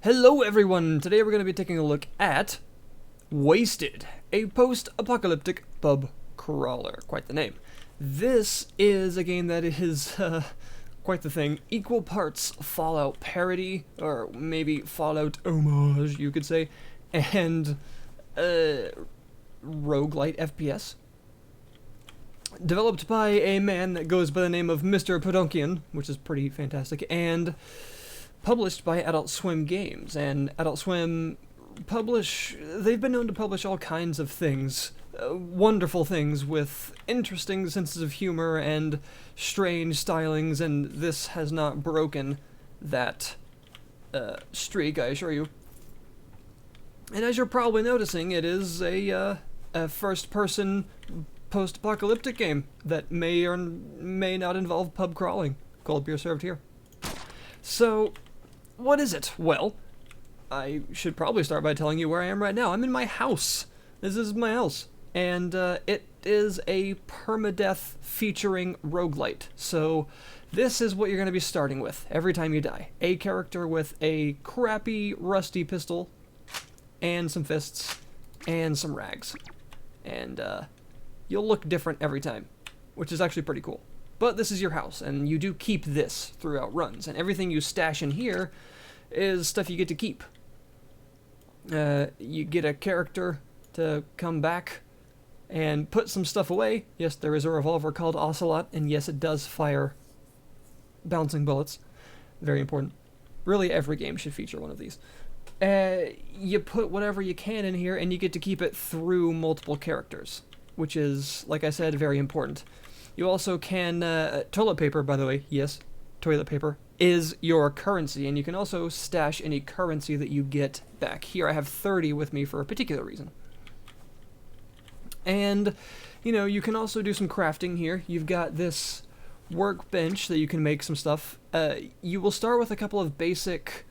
Hello everyone! Today we're going to be taking a look at Wasted, a post-apocalyptic pub crawler. Quite the name. This is a game that is quite the thing. Equal parts Fallout parody, or maybe Fallout homage, you could say, and Rogue-lite FPS. Developed by a man that goes by the name of Mr. Podunkian, which is pretty fantastic, and published by Adult Swim Games. And Adult Swim they've been known to publish all kinds of things, wonderful things with interesting senses of humor and strange stylings, and this has not broken that streak, I assure you. And as you're probably noticing, it is a first-person post-apocalyptic game that may or may not involve pub crawling. Cold beer served here. So, what is it? Well, I should probably start by telling you where I am right now. I'm in my house. This is my house. And it is a permadeath featuring roguelite. So this is what you're going to be starting with every time you die. A character with a crappy, rusty pistol, and some fists, and some rags. And you'll look different every time, which is actually pretty cool. But this is your house, and you do keep this throughout runs, and everything you stash in here is stuff you get to keep. You get a character to come back and put some stuff away. Yes, there is a revolver called Ocelot, and yes, it does fire bouncing bullets. Very important. Really, every game should feature one of these. You put whatever you can in here, and you get to keep it through multiple characters, which is, like I said, very important. You also can, toilet paper, by the way, yes, toilet paper is your currency, and you can also stash any currency that you get back. Here I have 30 with me for a particular reason. And, you know, you can also do some crafting here. You've got this workbench that you can make some stuff. You will start with a couple of basic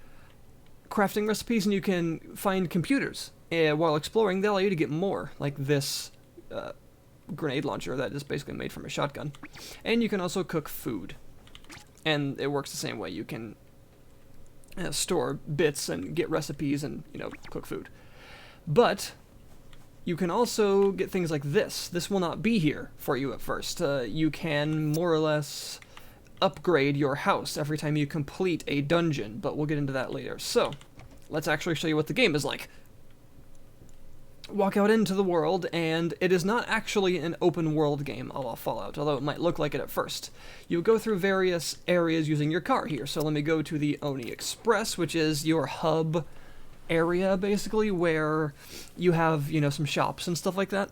crafting recipes, and you can find computers. While exploring, they'll allow you to get more, like this grenade launcher that is basically made from a shotgun. And you can also cook food. And it works the same way. You can store bits and get recipes and, you know, cook food. But you can also get things like this. This will not be here for you at first. You can more or less upgrade your house every time you complete a dungeon, but we'll get into that later. So, let's actually show you what the game is like. Walk out into the world, and it is not actually an open world game a la Fallout, although it might look like it at first. You go through various areas using your car here. So let me go to the Oni Express, which is your hub area, basically, where you have, you know, some shops and stuff like that.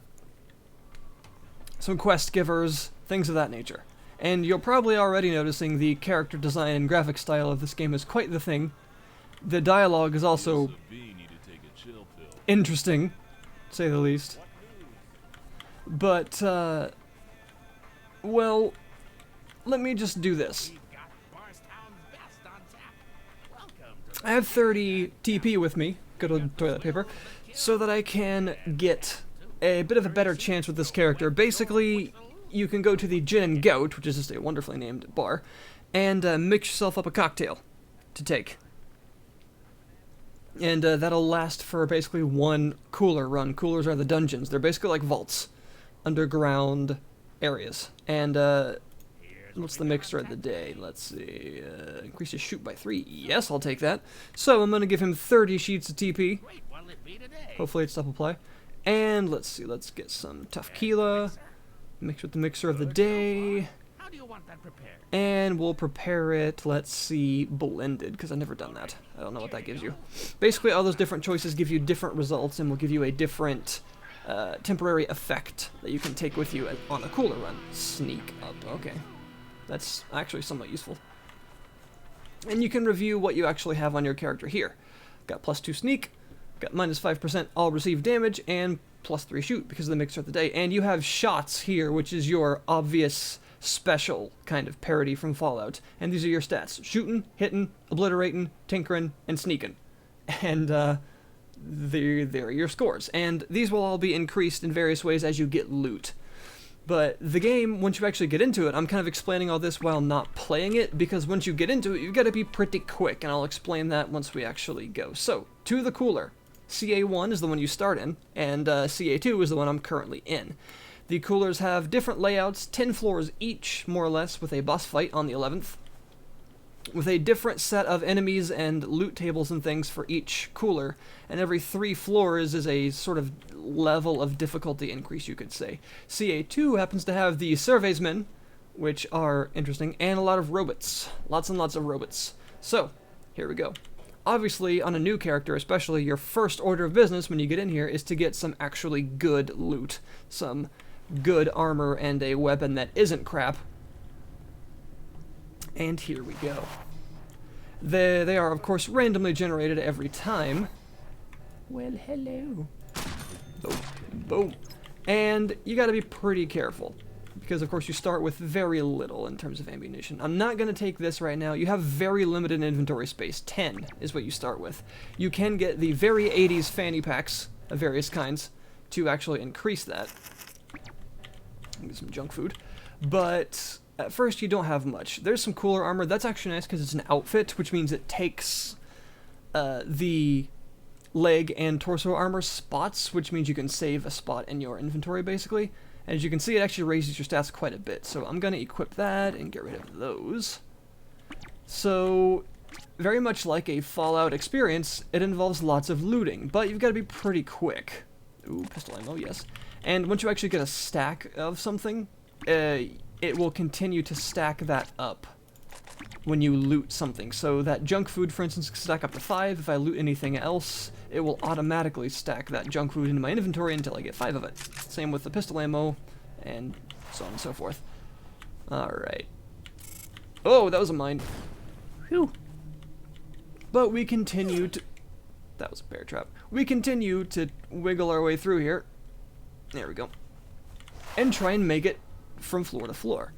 Some quest givers, things of that nature. And you're probably already noticing the character design and graphic style of this game is quite the thing. The dialogue is also interesting, to say the least. But, well, let me just do this. I have 30 TP with me, good old toilet paper, so that I can get a bit of a better chance with this character. Basically, you can go to the Gin and Goat, which is just a wonderfully named bar, and mix yourself up a cocktail to take. And that'll last for basically one cooler run. Coolers are the dungeons. They're basically like vaults, underground areas. And what's the mixture of the day? Let's see. Increase his shoot by 3. Yes, I'll take that. So I'm going to give him 30 sheets of TP. Hopefully it's apply. And let's see. Let's get some tequila. Mix with the mixer of the day. And we'll prepare it, let's see, blended, because I've never done that. I don't know what that gives you. Basically, all those different choices give you different results and will give you a different temporary effect that you can take with you on a cooler run. Sneak up, okay. That's actually somewhat useful. And you can review what you actually have on your character here. Got +2 sneak, got -5% all received damage, and +3 shoot because of the mixer of the day. And you have shots here, which is your obvious special kind of parody from Fallout. And these are your stats: shooting, hitting, obliterating, tinkering, and sneaking. And there are your scores. And these will all be increased in various ways as you get loot. But the game, once you actually get into it, I'm kind of explaining all this while not playing it, because once you get into it, you've got to be pretty quick, and I'll explain that once we actually go. So, to the cooler. CA1 is the one you start in, and CA2 is the one I'm currently in. The coolers have different layouts, 10 floors each, more or less, with a boss fight on the 11th, with a different set of enemies and loot tables and things for each cooler, and every 3 floors is a sort of level of difficulty increase, you could say. CA2 happens to have the surveysmen, which are interesting, and a lot of robots. Lots and lots of robots. So, here we go. Obviously, on a new character especially, your first order of business when you get in here is to get some actually good loot. Some good armor and a weapon that isn't crap. And here we go. They are, of course, randomly generated every time. Well, hello. Boom. Boom. And you gotta be pretty careful, because, of course, you start with very little in terms of ammunition. I'm not going to take this right now. You have very limited inventory space. 10 is what you start with. You can get the very 80s fanny packs of various kinds to actually increase that. Get some junk food. But at first, you don't have much. There's some cooler armor. That's actually nice because it's an outfit, which means it takes the leg and torso armor spots, which means you can save a spot in your inventory, basically. And as you can see, it actually raises your stats quite a bit. So I'm going to equip that and get rid of those. So, very much like a Fallout experience, it involves lots of looting, but you've got to be pretty quick. Ooh, pistol ammo, yes. And once you actually get a stack of something, it will continue to stack that up when you loot something. So that junk food, for instance, can stack up to 5. If I loot anything else, it will automatically stack that junk food into my inventory until I get 5 of it. Same with the pistol ammo, and so on and so forth. Alright. Oh, that was a mine. Phew. But we continue to... That was a bear trap. We continue to wiggle our way through here. There we go. And try and make it from floor to floor.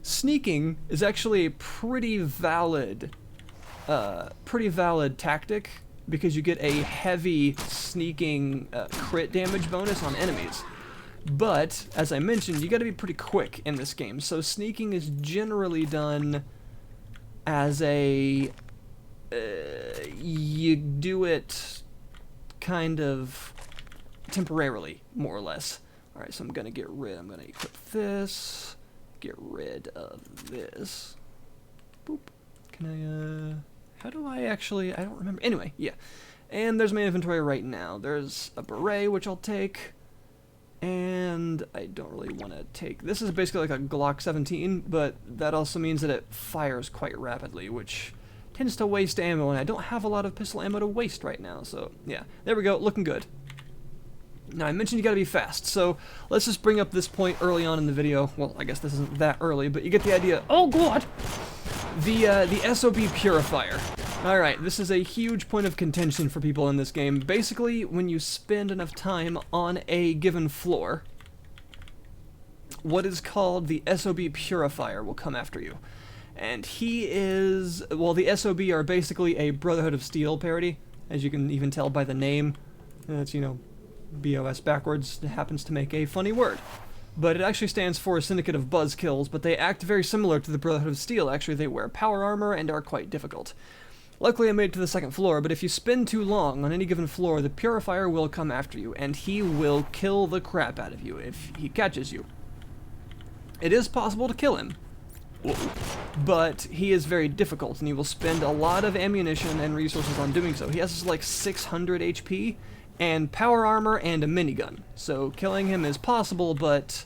Sneaking is actually a pretty valid tactic, because you get a heavy sneaking crit damage bonus on enemies. But, as I mentioned, you gotta be pretty quick in this game, so sneaking is generally done as a... you do it kind of temporarily, more or less. Alright, so I'm gonna equip this, get rid of this. Boop. Can I, how do I actually, I don't remember. Anyway, yeah. And there's my inventory right now. There's a beret, which I'll take. And I don't really want to take... This is basically like a Glock 17, but that also means that it fires quite rapidly, which tends to waste ammo, and I don't have a lot of pistol ammo to waste right now, so yeah. There we go, looking good. Now, I mentioned you gotta be fast, so let's just bring up this point early on in the video. Well, I guess this isn't that early, but you get the idea. Oh, God! The SOB Purifier. Alright, this is a huge point of contention for people in this game. Basically, when you spend enough time on a given floor, what is called the SOB Purifier will come after you. And he is... Well, the SOB are basically a Brotherhood of Steel parody, as you can even tell by the name. It's, you know, BOS backwards. It happens to make a funny word. But it actually stands for Syndicate of Buzzkills, but they act very similar to the Brotherhood of Steel. Actually, they wear power armor and are quite difficult. Luckily, I made it to the second floor, but if you spend too long on any given floor, the Purifier will come after you, and he will kill the crap out of you if he catches you. It is possible to kill him, but he is very difficult, and he will spend a lot of ammunition and resources on doing so. He has like 600 HP, and power armor and a minigun. So killing him is possible, but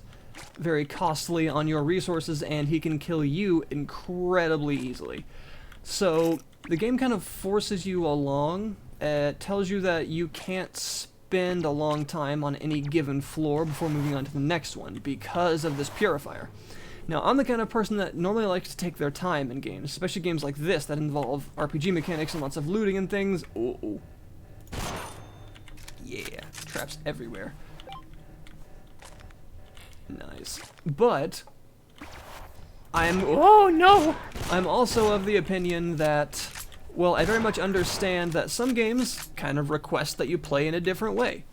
very costly on your resources, and he can kill you incredibly easily. So the game kind of forces you along. It tells you that you can't spend a long time on any given floor before moving on to the next one because of this purifier. Now, I'm the kind of person that normally likes to take their time in games, especially games like this that involve RPG mechanics and lots of looting and things. Oh. Yeah, traps everywhere. Nice. But oh no! I'm also of the opinion that, well, I very much understand that some games kind of request that you play in a different way.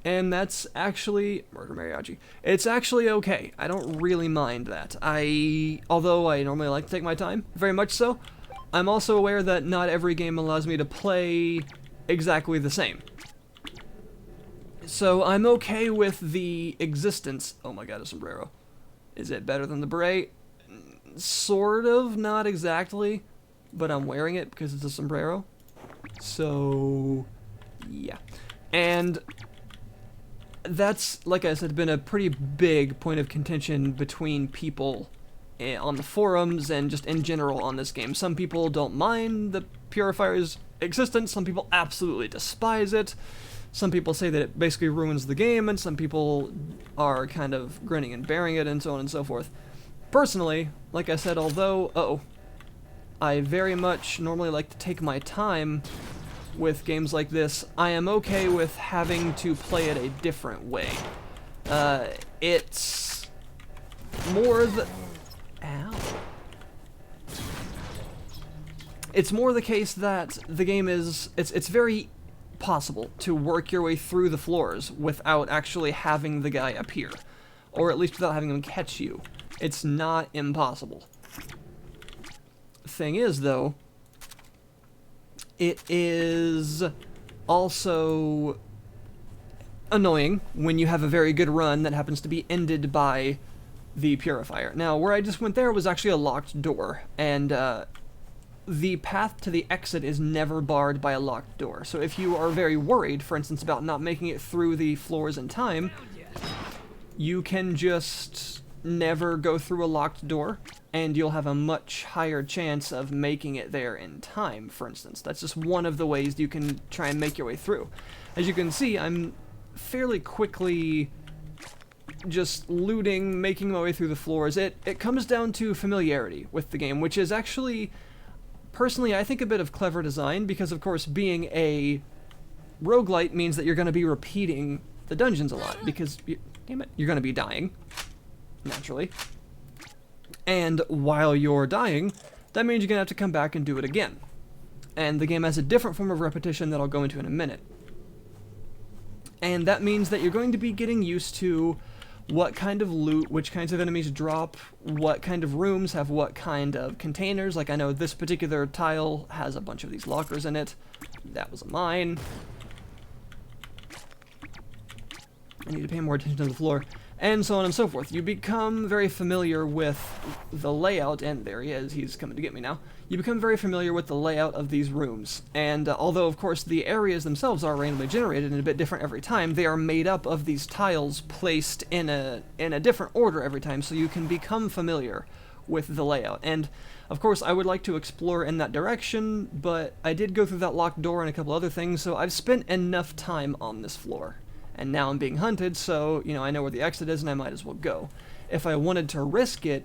And that's actually, murder mariachi, it's actually okay. I don't really mind that. Although I normally like to take my time, very much so, I'm also aware that not every game allows me to play exactly the same. So I'm okay with the existence, oh my god, a sombrero. Is it better than the beret? Sort of, not exactly, but I'm wearing it because it's a sombrero. So, yeah. And that's, like I said, been a pretty big point of contention between people on the forums and just in general on this game. Some people don't mind the Purifier's existence, some people absolutely despise it, some people say that it basically ruins the game, and some people are kind of grinning and bearing it, and so on and so forth. Personally, like I said, although, I very much normally like to take my time with games like this, I am okay with having to play it a different way. It's more the... Ow. It's more the case that the game is... It's very possible to work your way through the floors without actually having the guy appear. Or at least without having him catch you. It's not impossible. Thing is, though, it is also annoying when you have a very good run that happens to be ended by the Purifier. Now, where I just went there was actually a locked door, and the path to the exit is never barred by a locked door. So if you are very worried, for instance, about not making it through the floors in time, you can just never go through a locked door, and you'll have a much higher chance of making it there in time, for instance. That's just one of the ways you can try and make your way through. As you can see, I'm fairly quickly just looting, making my way through the floors. It comes down to familiarity with the game, which is actually, personally, I think a bit of clever design, because of course being a roguelite means that you're going to be repeating the dungeons a lot, because, damn it, you're going to be dying, naturally. And while you're dying, that means you're going to have to come back and do it again. And the game has a different form of repetition that I'll go into in a minute. And that means that you're going to be getting used to what kind of loot, which kinds of enemies drop, what kind of rooms have what kind of containers. Like, I know this particular tile has a bunch of these lockers in it. That was a mine. I need to pay more attention to the floor. And so on and so forth. You become very familiar with the layout, and there he is, he's coming to get me now. You become very familiar with the layout of these rooms, and although of course the areas themselves are randomly generated and a bit different every time, they are made up of these tiles placed in a different order every time, so you can become familiar with the layout. And of course I would like to explore in that direction, but I did go through that locked door and a couple other things, so I've spent enough time on this floor. And now I'm being hunted, so, you know, I know where the exit is and I might as well go. If I wanted to risk it,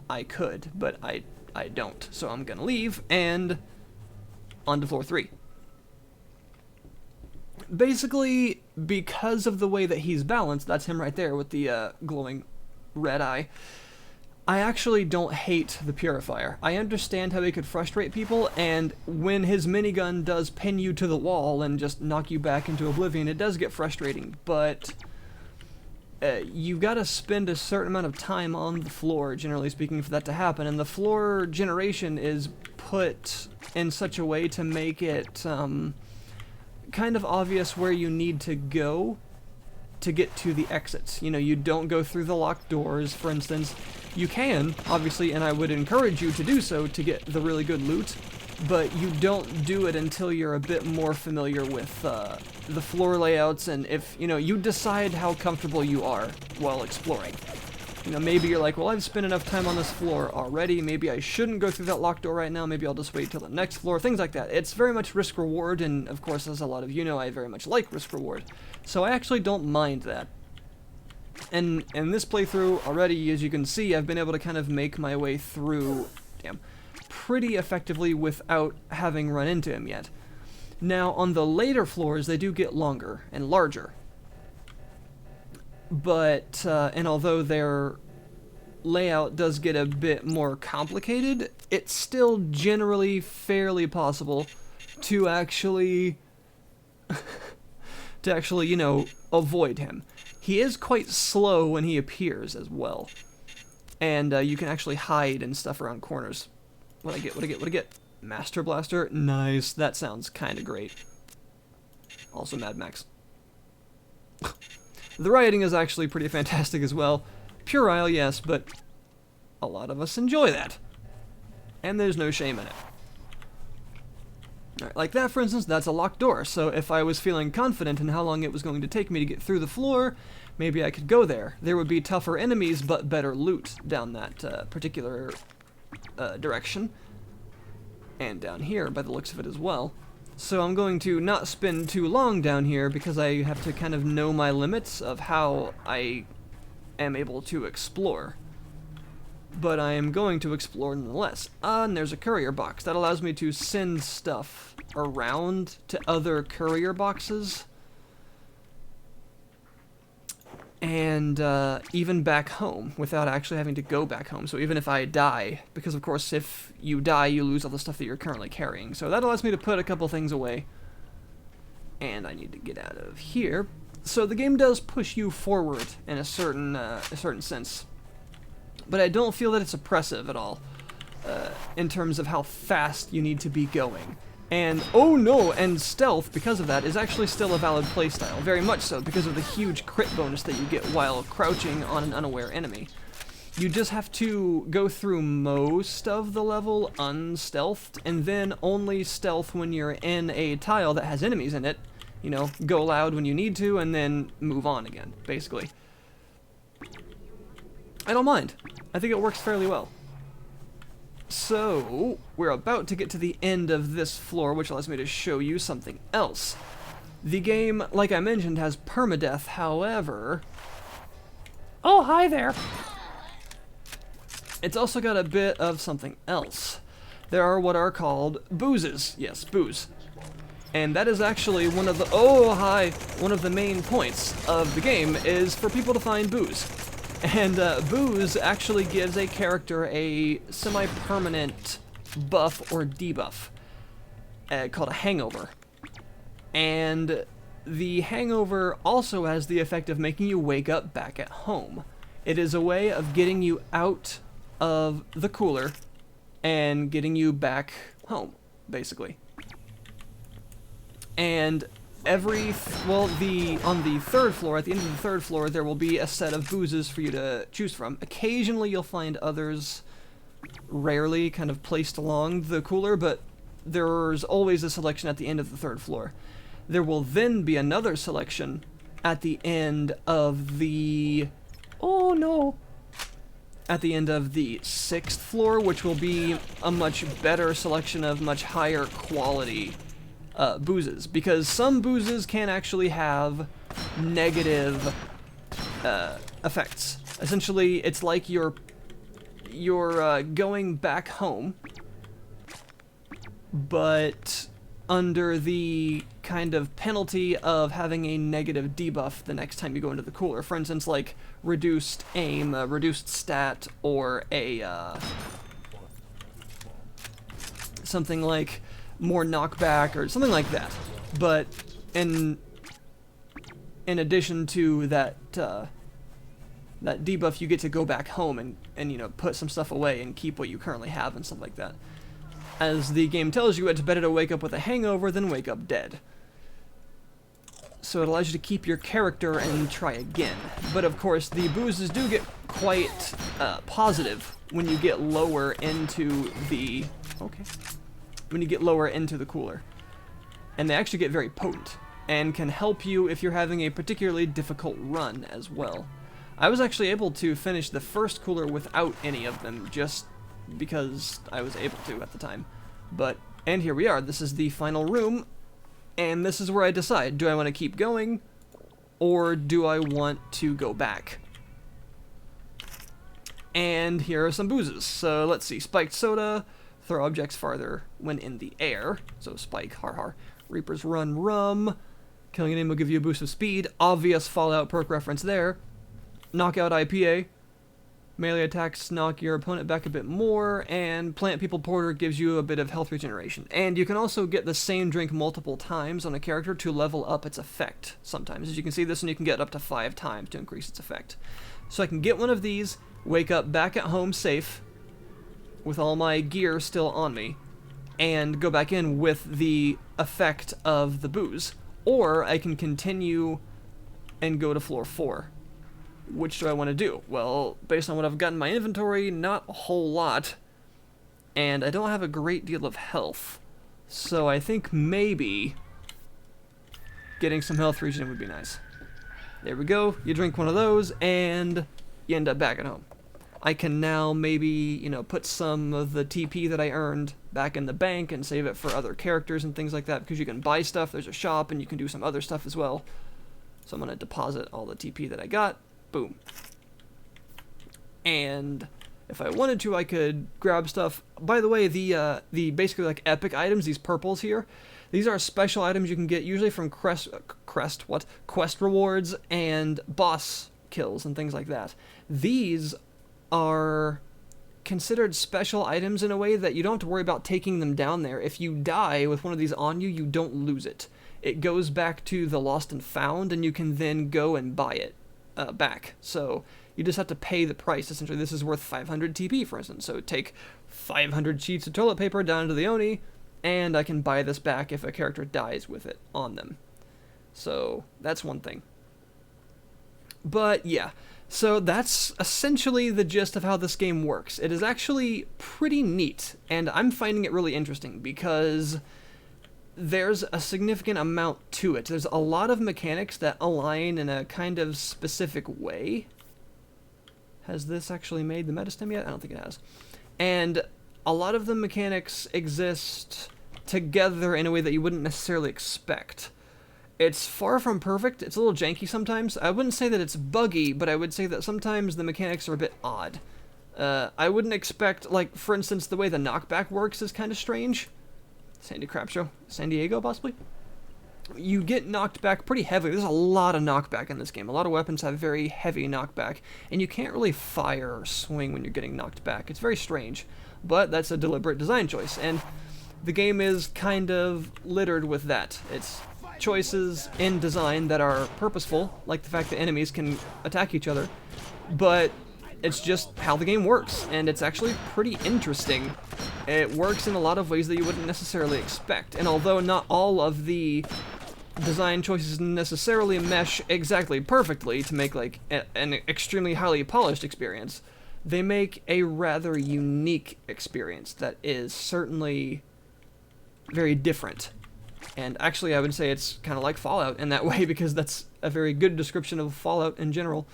I could, but I don't. So I'm gonna leave, and on to floor 3. Basically, because of the way that he's balanced, that's him right there with the glowing red eye, I actually don't hate the Purifier. I understand how he could frustrate people, and when his minigun does pin you to the wall and just knock you back into oblivion, it does get frustrating, but you gotta spend a certain amount of time on the floor, generally speaking, for that to happen, and the floor generation is put in such a way to make it kind of obvious where you need to go to get to the exits. You know, you don't go through the locked doors, for instance. You can, obviously, and I would encourage you to do so to get the really good loot, but you don't do it until you're a bit more familiar with the floor layouts, and if, you know, you decide how comfortable you are while exploring. You know, maybe you're like, well, I've spent enough time on this floor already, maybe I shouldn't go through that locked door right now, maybe I'll just wait till the next floor, things like that. It's very much risk-reward, and of course, as a lot of you know, I very much like risk-reward. So I actually don't mind that. And in this playthrough, already, as you can see, I've been able to kind of make my way through, pretty effectively without having run into him yet. Now, on the later floors, they do get longer and larger. But, and although their layout does get a bit more complicated, it's still generally fairly possible to actually to actually, you know, avoid him. He is quite slow when he appears as well. And you can actually hide and stuff around corners. What I get? Master Blaster? Nice. That sounds kind of great. Also Mad Max. The writing is actually pretty fantastic as well. Puerile, yes, but a lot of us enjoy that. And there's no shame in it. Alright, like that, for instance, that's a locked door. So if I was feeling confident in how long it was going to take me to get through the floor, maybe I could go there. There would be tougher enemies, but better loot down that particular direction. And down here, by the looks of it as well. So I'm going to not spend too long down here because I have to kind of know my limits of how I am able to explore. But I am going to explore nonetheless. And there's a courier box. That allows me to send stuff around to other courier boxes. And even back home without actually having to go back home. So even if I die, because of course if you die you lose all the stuff that you're currently carrying. So that allows me to put a couple things away. And I need to get out of here. So the game does push you forward in a certain sense. But I don't feel that it's oppressive at all in terms of how fast you need to be going. And, oh no, and stealth, because of that, is actually still a valid playstyle. Very much so, because of the huge crit bonus that you get while crouching on an unaware enemy. You just have to go through most of the level unstealthed, and then only stealth when you're in a tile that has enemies in it. You know, go loud when you need to, and then move on again, basically. I don't mind. I think it works fairly well. So, we're about to get to the end of this floor, which allows me to show you something else. The game, like I mentioned, has permadeath, however... Oh, hi there! It's also got a bit of something else. There are what are called boozes. Yes, booze. And that is actually one of the... Oh, hi! One of the main points of the game is for people to find booze. And booze actually gives a character a semi-permanent buff or debuff called a hangover. And the hangover also has the effect of making you wake up back at home. It is a way of getting you out of the cooler and getting you back home, basically. And on the third floor, at the end of the third floor, there will be a set of boozes for you to choose from. Occasionally you'll find others, rarely, kind of placed along the cooler, but there's always a selection at the end of the third floor. There will then be another selection at the end of the... Oh no! At the end of the 6th floor, which will be a much better selection of much higher quality boozes, because some boozes can actually have negative effects. Essentially, it's like you're going back home, but under the kind of penalty of having a negative debuff the next time you go into the cooler. For instance, like reduced aim, reduced stat, or a something like more knockback or something like that. But in addition to that that debuff, you get to go back home and you know, put some stuff away and keep what you currently have and stuff like that. As the game tells you, it's better to wake up with a hangover than wake up dead. So it allows you to keep your character and try again. But of course, the boozes do get quite positive when you get lower into the... Okay. When you get lower into the cooler. And they actually get very potent, and can help you if you're having a particularly difficult run as well. I was actually able to finish the first cooler without any of them, just because I was able to at the time. And here we are, this is the final room, and this is where I decide, do I want to keep going, or do I want to go back? And here are some boozes. So let's see, spiked soda, throw objects farther when in the air, so spike, har har. Reaper's Run rum, killing an enemy will give you a boost of speed, obvious Fallout perk reference there. Knockout IPA, Melee attacks knock your opponent back a bit more, and Plant People Porter gives you a bit of health regeneration. And you can also get the same drink multiple times on a character to level up its effect sometimes. As you can see, this one you can get up to 5 times to increase its effect. So I can get one of these, wake up back at home safe, with all my gear still on me, and go back in with the effect of the booze. Or I can continue and go to floor 4. Which do I want to do? Well, based on what I've got in my inventory, not a whole lot. And I don't have a great deal of health. So I think maybe getting some health regen would be nice. There we go. You drink one of those, and you end up back at home. I can now maybe, you know, put some of the TP that I earned back in the bank and save it for other characters and things like that, because you can buy stuff, there's a shop, and you can do some other stuff as well. So I'm going to deposit all the TP that I got. Boom. And if I wanted to, I could grab stuff. By the way, the basically like epic items, these purples here, these are special items you can get usually from quest rewards and boss kills and things like that. These are considered special items in a way that you don't have to worry about taking them down there. If you die with one of these on you, you don't lose it. It goes back to the lost and found, and you can then go and buy it back. So you just have to pay the price. Essentially, this is worth 500 TP, for instance. So take 500 sheets of toilet paper down to the Oni, and I can buy this back if a character dies with it on them. So that's one thing. But yeah, so that's essentially the gist of how this game works. It is actually pretty neat, and I'm finding it really interesting because there's a significant amount to it. There's a lot of mechanics that align in a kind of specific way. Has this actually made the metastem yet? I don't think it has. And a lot of the mechanics exist together in a way that you wouldn't necessarily expect. It's far from perfect. It's a little janky sometimes. I wouldn't say that it's buggy, but I would say that sometimes the mechanics are a bit odd. I wouldn't expect, like, for instance, the way the knockback works is kind of strange. Sandy Crap Show. San Diego, possibly? You get knocked back pretty heavily. There's a lot of knockback in this game. A lot of weapons have very heavy knockback, and you can't really fire or swing when you're getting knocked back. It's very strange, but that's a deliberate design choice, and the game is kind of littered with that. It's choices in design that are purposeful, like the fact that enemies can attack each other, but it's just how the game works, and it's actually pretty interesting. It works in a lot of ways that you wouldn't necessarily expect, and although not all of the design choices necessarily mesh exactly perfectly to make like an extremely highly polished experience, they make a rather unique experience that is certainly very different. And actually I would say it's kind of like Fallout in that way, because that's a very good description of Fallout in general.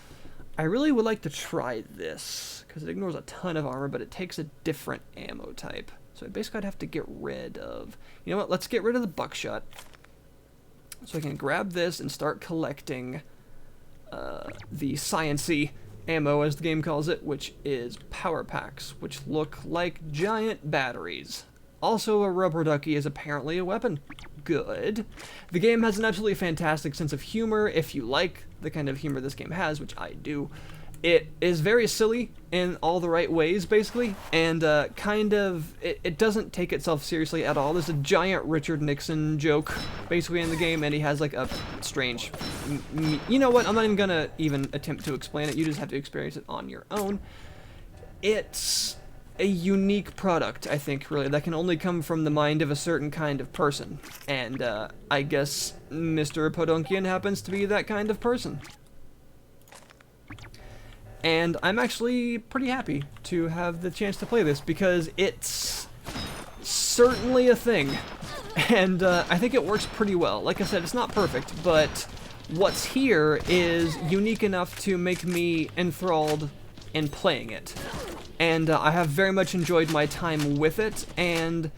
I really would like to try this, because it ignores a ton of armor, but it takes a different ammo type. So basically I'd have to get rid of... You know what, let's get rid of the buckshot. So I can grab this and start collecting the science-y ammo, as the game calls it, which is power packs, which look like giant batteries. Also, a rubber ducky is apparently a weapon. Good. The game has an absolutely fantastic sense of humor, if you like the kind of humor this game has, which I do. It is very silly in all the right ways, basically, and it doesn't take itself seriously at all. There's a giant Richard Nixon joke, basically, in the game, and he has, like, a strange... You know what? I'm not even gonna attempt to explain it. You just have to experience it on your own. It's a unique product, I think, really, that can only come from the mind of a certain kind of person. And, I guess Mr. Podunkian happens to be that kind of person. And I'm actually pretty happy to have the chance to play this, because it's certainly a thing. And, I think it works pretty well. Like I said, it's not perfect, but what's here is unique enough to make me enthralled in playing it. And I have very much enjoyed my time with it, and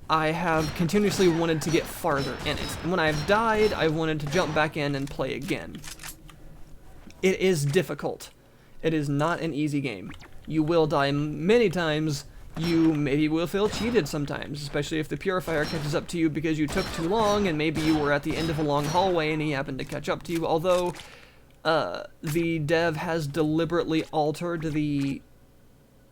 I have continuously wanted to get farther in it. And when I've died, I've wanted to jump back in and play again. It is difficult. It is not an easy game. You will die many times. You maybe will feel cheated sometimes, especially if the purifier catches up to you because you took too long, and maybe you were at the end of a long hallway and he happened to catch up to you, although the dev has deliberately altered the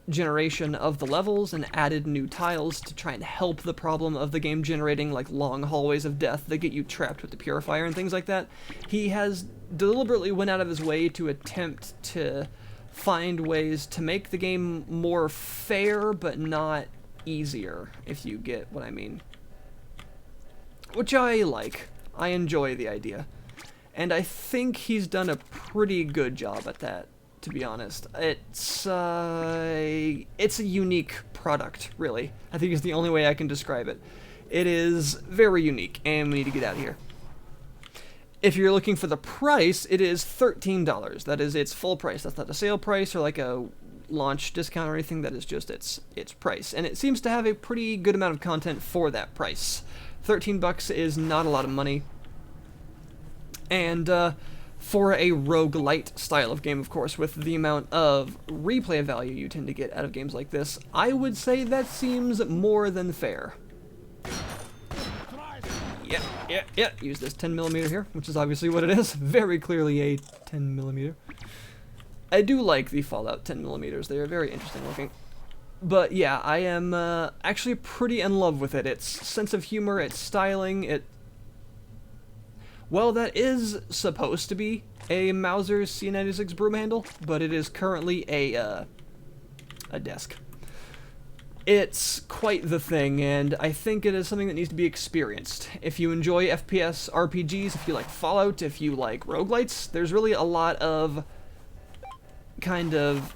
generation of the levels and added new tiles to try and help the problem of the game generating like long hallways of death that get you trapped with the purifier and things like that. He has deliberately went out of his way to attempt to find ways to make the game more fair but not easier, if you get what I mean. Which I like. I enjoy the idea. And I think he's done a pretty good job at that, to be honest. It's a unique product, really. I think is the only way I can describe it. It is very unique, and we need to get out of here. If you're looking for the price, it is $13. That is its full price. That's not a sale price or like a launch discount or anything. That is just its price. And it seems to have a pretty good amount of content for that price. $13 is not a lot of money. And for a rogue-lite style of game, of course, with the amount of replay value you tend to get out of games like this, I would say that seems more than fair. Yeah, use this 10mm here, which is obviously what it is. Very clearly a 10mm. I do like the Fallout 10mm. They are very interesting looking. But yeah, I am actually pretty in love with it. Its sense of humor, its styling, well, that is supposed to be a Mauser's C96 broom handle, but it is currently a desk. It's quite the thing, and I think it is something that needs to be experienced. If you enjoy FPS RPGs, if you like Fallout, if you like roguelites, there's really a lot of kind of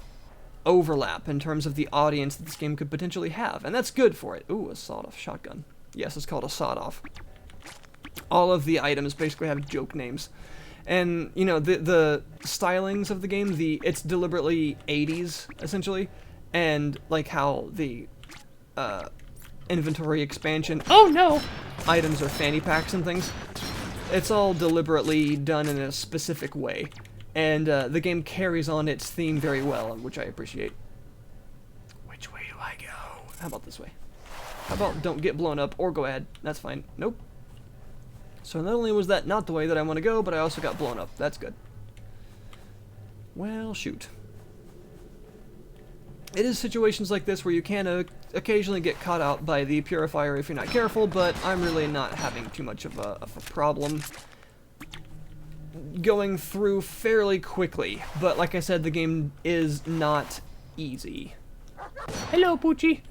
overlap in terms of the audience that this game could potentially have, and that's good for it. Ooh, a sawed-off shotgun. Yes, it's called a sawed-off. All of the items basically have joke names. And, you know, the stylings of the game, it's deliberately 80s, essentially. And, like, how the inventory expansion, oh no, items are fanny packs and things. It's all deliberately done in a specific way. And the game carries on its theme very well, which I appreciate. Which way do I go? How about this way? How about don't get blown up, or go ahead. That's fine. Nope. So not only was that not the way that I want to go, but I also got blown up. That's good. Well, shoot. It is situations like this where you can occasionally get caught out by the purifier if you're not careful, but I'm really not having too much of a problem. Going through fairly quickly, but like I said, the game is not easy. Hello, Poochie!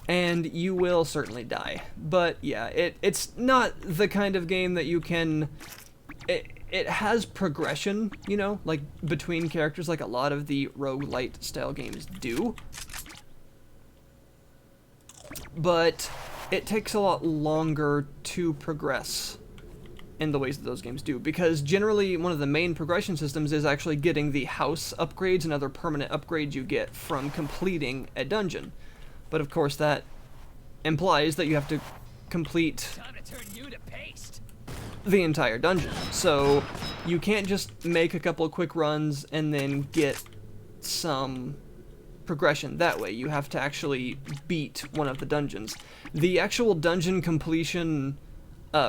And you will certainly die. But yeah, it's not the kind of game that you can... It has progression, you know, like between characters like a lot of the roguelite style games do. But it takes a lot longer to progress in the ways that those games do, because generally one of the main progression systems is actually getting the house upgrades and other permanent upgrades you get from completing a dungeon. But of course that implies that you have to complete the entire dungeon. So you can't just make a couple of quick runs and then get some progression that way. You have to actually beat one of the dungeons. The actual dungeon completion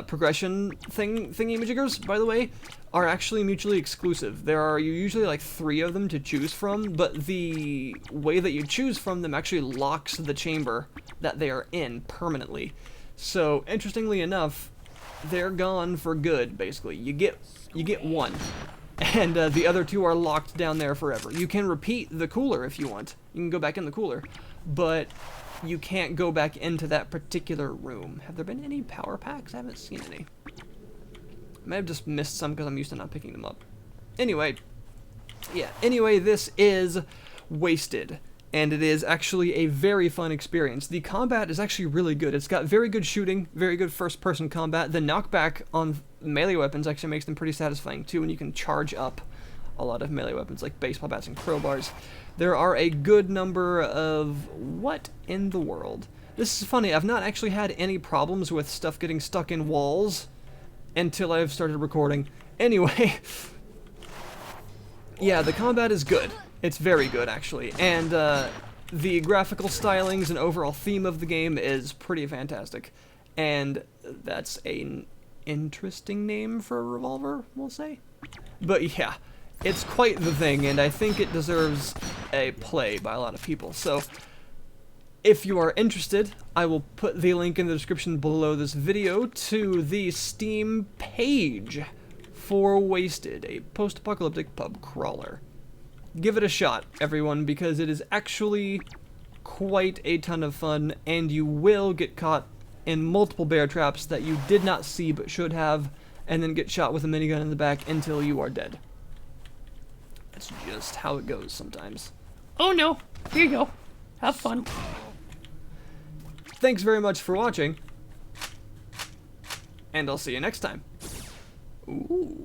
progression thingy-majiggers, by the way, are actually mutually exclusive. There are usually like 3 of them to choose from, but the way that you choose from them actually locks the chamber that they are in permanently. So, interestingly enough, they're gone for good, basically. You get one, and the other 2 are locked down there forever. You can repeat the cooler if you want. You can go back in the cooler, but you can't go back into that particular room. Have there been any power packs? I haven't seen any. I may have just missed some because I'm used to not picking them up. Anyway, yeah. Anyway, this is Wasted, and it is actually a very fun experience. The combat is actually really good. It's got very good shooting, very good first-person combat. The knockback on melee weapons actually makes them pretty satisfying too, and you can charge up a lot of melee weapons like baseball bats and crowbars. There are a good number of... What in the world? This is funny, I've not actually had any problems with stuff getting stuck in walls until I've started recording. Anyway, yeah, the combat is good. It's very good, actually. And the graphical stylings and overall theme of the game is pretty fantastic. And that's an interesting name for a revolver, we'll say. But yeah, It's quite the thing, and I think it deserves a play by a lot of people. So, if you are interested, I will put the link in the description below this video to the Steam page for Wasted, a post-apocalyptic pub crawler. Give it a shot, everyone, because it is actually quite a ton of fun, and you will get caught in multiple bear traps that you did not see but should have, and then get shot with a minigun in the back until you are dead. That's just how it goes sometimes. Oh no, here you go. Have fun. Thanks very much for watching, and I'll see you next time. Ooh.